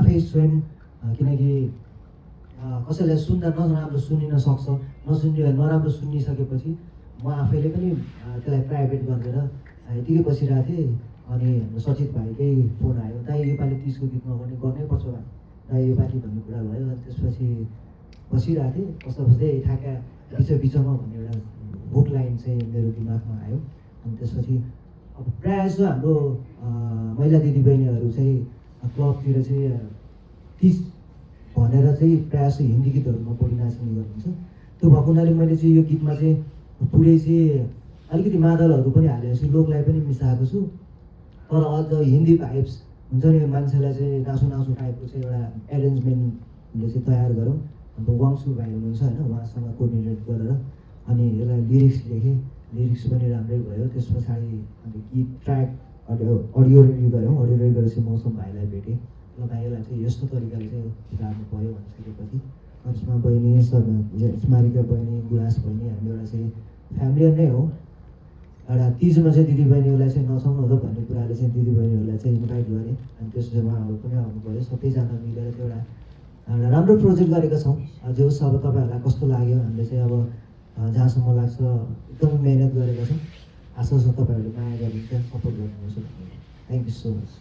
आफै स्वयं किनकि कसैलाई सुन्दा नराम्रो सुनिन सक्छ, नराम्रो सुनिसकेपछि म आफैले पनि त्यसलाई प्राइभेट गरेर यतिकै बसिरहेको थिएँ। अनि सचित भाइकै फोन आयो, दाइ योपालि 30 को गीत नगर्ने, गर्नैपर्छ दाइ योपालि भन्ने कुरा भयो। अनि त्यसपछि बसिरहेको थिएँ, बस्दै थाका बिचमा भन्ने एउटा हुक लाइन चाहिँ मेरो दिमागमा आयो। अनि त्यसपछि अब प्रायः जस्तो हाम्रो महिला दिदीबहिनीहरू चाहिँ क्लबतिर चाहिँ 30 भनेर चाहिँ प्रायः जस्तो हिन्दी गीतहरूमा बढी नाच्ने गरिन्छ। त्यो भएको हुनाले मैले चाहिँ यो गीतमा चाहिँ पुरै चाहिँ अलिकति मादलहरू पनि हालेपछि लोकलाई पनि मिसाएको छु। तर अझ हिन्दी भाइब्स हुन्छ नि, मान्छेलाई चाहिँ नाचु टाइपको चाहिँ एउटा एरेन्जमेन्टले चाहिँ तयार गरौँ। अन्त वाङसु भाइ हुनुहुन्छ होइन, उहाँसँग कोअर्डिनेट गरेर अनि यसलाई लिरिक्स लेखेँ। लिरिक्स पनि राम्रै भयो। त्यस पछाडि अन्त गीत ट्र्याक अडियो रेडी गऱ्यौँ। अडियो रेडी गरेपछि मौसम भाइलाई भेटेँ। ल भाइ यसलाई चाहिँ यस्तो तरिकाले चाहिँ गार्नु पऱ्यो भनिसकेपछि करिश्मा बहिनी, स्मारिका बहिनी, गुराँस बहिनी, हामी एउटा चाहिँ फ्यामिली नै हो। एउटा तिजमा चाहिँ दिदीबहिनीहरूलाई चाहिँ नचाउनु हो भन्ने कुराले चाहिँ दिदीबहिनीहरूलाई चाहिँ इन्भाइट गरेँ। अनि त्यसपछि उहाँहरू पनि आउनु पऱ्यो। सबैजना मिलेर चाहिँ एउटा राम्रो प्रोजेक्ट गरेका छौँ। जे होस् अब तपाईँहरूलाई कस्तो लाग्यो, हामीले चाहिँ अब जहाँसम्म लाग्छ एकदमै मेहनत गरेका छौँ। आशा छ तपाईँहरूले माया गरिदिन्छ, सपोर्ट गर्नुहुन्छ। Thank you so much.